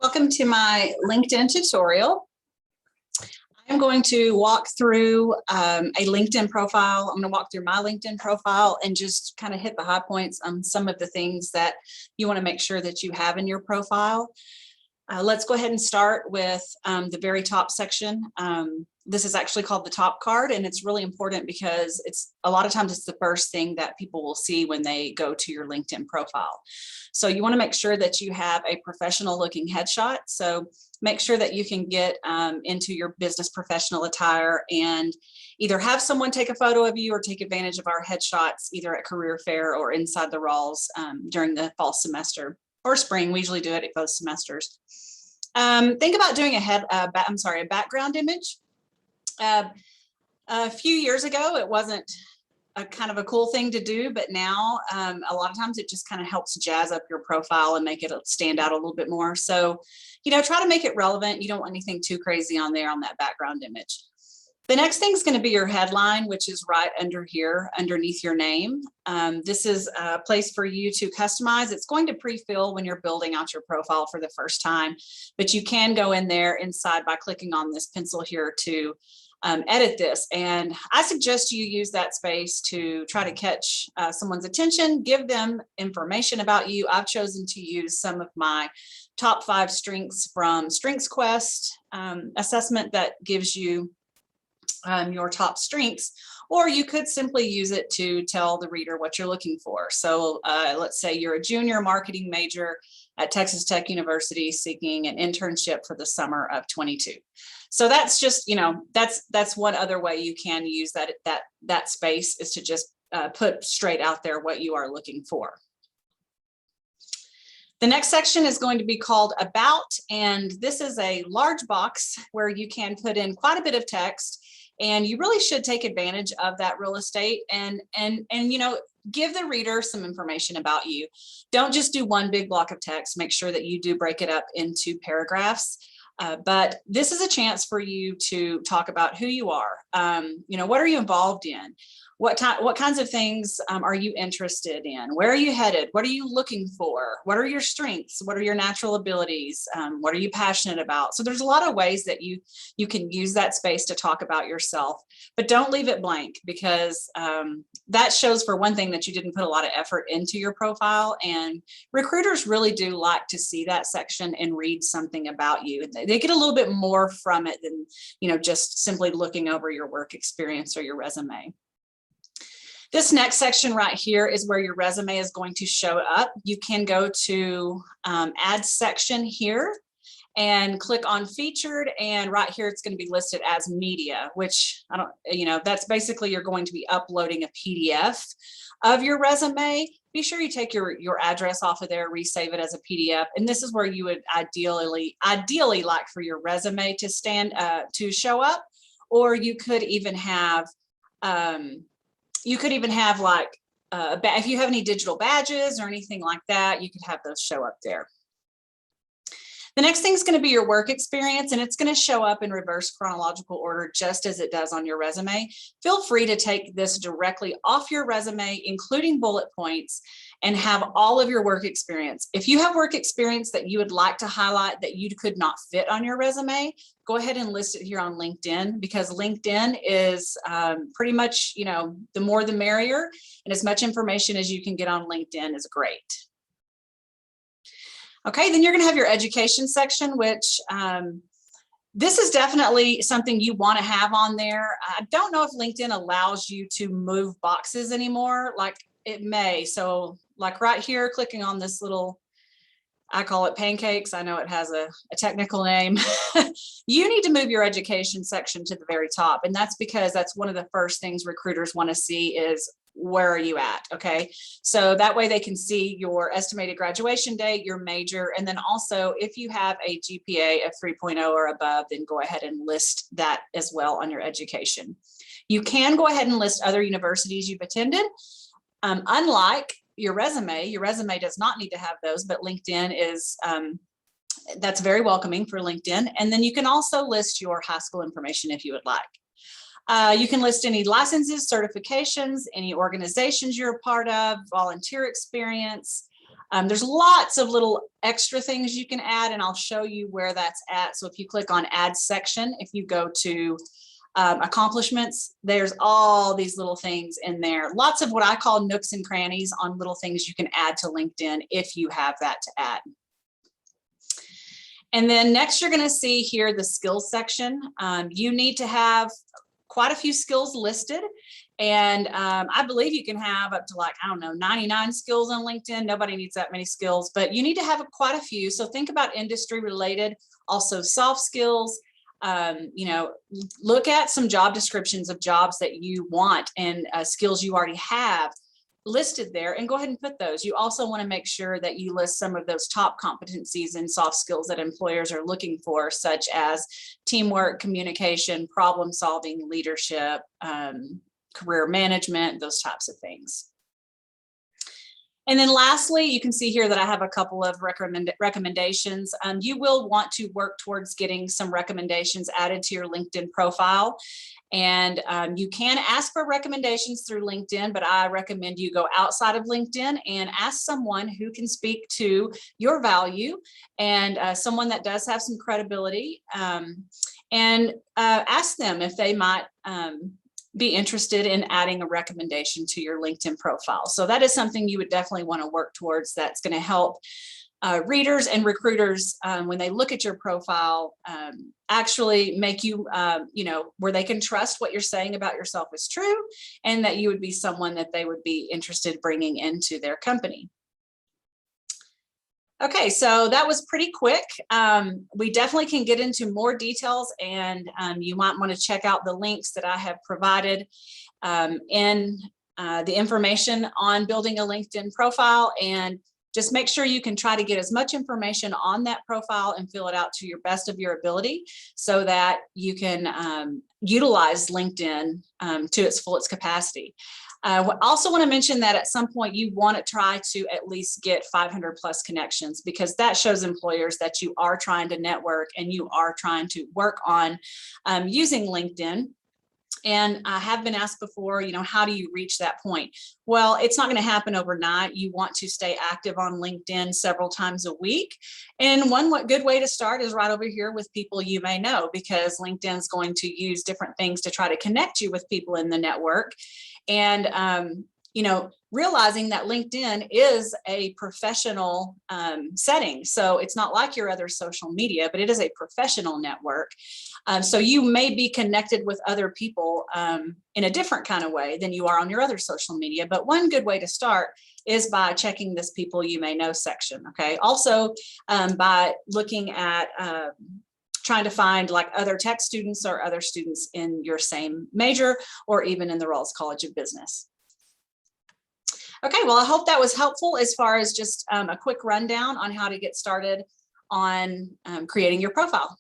Welcome to my LinkedIn tutorial. I'm going to walk through a LinkedIn profile. I'm going to walk through my LinkedIn profile and just kind of hit the high points on some of the things that you want to make sure that you have in your profile. Let's go ahead and start with the very top section. This is actually called the top card, and it's really important because a lot of times it's the first thing that people will see when they go to your LinkedIn profile. So you want to make sure that you have a professional looking headshot. So make sure that you can get into your business professional attire and either have someone take a photo of you or take advantage of our headshots either at career fair or inside the Rawls during the fall semester or spring. We usually do it at both semesters. Think about doing a background image. A few years ago, it wasn't a kind of a cool thing to do, but now a lot of times it just kind of helps jazz up your profile and make it stand out a little bit more. So, try to make it relevant. You don't want anything too crazy on there on that background image. The next thing is going to be your headline, which is right under here, underneath your name. This is a place for you to customize. It's going to pre-fill when you're building out your profile for the first time, but you can go in there inside by clicking on this pencil here to edit this. And I suggest you use that space to try to catch someone's attention, give them information about you. I've chosen to use some of my top 5 strengths from StrengthsQuest assessment that gives you your top strengths, or you could simply use it to tell the reader what you're looking for. So let's say you're a junior marketing major at Texas Tech University seeking an internship for the summer of 22. So that's just, that's one other way you can use that space is to just put straight out there what you are looking for. The next section is going to be called About, and this is a large box where you can put in quite a bit of text. And you really should take advantage of that real estate and give the reader some information about you. Don't just do one big block of text. Make sure that you do break it up into paragraphs. But this is a chance for you to talk about who you are. What are you involved in? What kinds of things are you interested in? Where are you headed? What are you looking for? What are your strengths? What are your natural abilities? What are you passionate about? So there's a lot of ways that you can use that space to talk about yourself, but don't leave it blank because that shows, for one thing, that you didn't put a lot of effort into your profile, and recruiters really do like to see that section and read something about you. They get a little bit more from it than just simply looking over your work experience or your resume. This next section right here is where your resume is going to show up. You can go to add section here and click on featured, and right here it's going to be listed as media, which that's basically you're going to be uploading a PDF of your resume. Be sure you take your address off of there, resave it as a PDF, and this is where you would ideally like for your resume to show up, or you could even have like, if you have any digital badges or anything like that, you could have those show up there. The next thing is going to be your work experience, and it's going to show up in reverse chronological order just as it does on your resume. Feel free to take this directly off your resume, including bullet points, and have all of your work experience. If you have work experience that you would like to highlight that you could not fit on your resume, go ahead and list it here on LinkedIn, because LinkedIn is pretty much, the more the merrier, and as much information as you can get on LinkedIn is great. Okay, then you're going to have your education section, which this is definitely something you want to have on there. I don't know if LinkedIn allows you to move boxes anymore, like it may. So like right here, clicking on this little, I call it pancakes. I know it has a technical name. You need to move your education section to the very top. And that's because that's one of the first things recruiters want to see is, where are you at? Okay, so that way they can see your estimated graduation date, your major, and then also if you have a GPA of 3.0 or above, then go ahead and list that as well on your education. You can go ahead and list other universities you've attended. Unlike your resume does not need to have those, but LinkedIn is, that's very welcoming for LinkedIn. And then you can also list your high school information if you would like. You can list any licenses, certifications, any organizations you're a part of, volunteer experience, There's lots of little extra things you can add, and I'll show you where that's at. So if you click on add section, if you go to accomplishments, there's all these little things in there. Lots of what I call nooks and crannies on little things you can add to LinkedIn if you have that to add. And then next, you're going to see here the skills section. You need to have quite a few skills listed. And I believe you can have up to, like, I don't know, 99 skills on LinkedIn. Nobody needs that many skills, but you need to have quite a few. So think about industry related, also soft skills. You know, look at some job descriptions of jobs that you want and skills you already have listed there, and go ahead and put those. You also want to make sure that you list some of those top competencies and soft skills that employers are looking for, such as teamwork, communication, problem solving, leadership, career management, those types of things. And then lastly, you can see here that I have a couple of recommendations. You will want to work towards getting some recommendations added to your LinkedIn profile. And you can ask for recommendations through LinkedIn, but I recommend you go outside of LinkedIn and ask someone who can speak to your value, and someone that does have some credibility, and ask them if they might be interested in adding a recommendation to your LinkedIn profile. So that is something you would definitely want to work towards. That's going to help readers and recruiters, when they look at your profile, actually make you, you know, where they can trust what you're saying about yourself is true, and that you would be someone that they would be interested bringing into their company. Okay, so that was pretty quick. We definitely can get into more details, and you might want to check out the links that I have provided in the information on building a LinkedIn profile, and just make sure you can try to get as much information on that profile and fill it out to your best of your ability, so that you can utilize LinkedIn to its fullest capacity. I also want to mention that at some point you want to try to at least get 500 plus connections, because that shows employers that you are trying to network and you are trying to work on using LinkedIn. And I have been asked before, you know, how do you reach that point? Well, it's not going to happen overnight. You want to stay active on LinkedIn several times a week. And one good way to start is right over here with people you may know, because LinkedIn is going to use different things to try to connect you with people in the network. And, you know, realizing that LinkedIn is a professional setting. So it's not like your other social media, but it is a professional network. So you may be connected with other people in a different kind of way than you are on your other social media. But one good way to start is by checking this people you may know section. Okay. Also, by looking at trying to find like other tech students or other students in your same major, or even in the Rawls College of Business. Okay, well, I hope that was helpful as far as just a quick rundown on how to get started on creating your profile.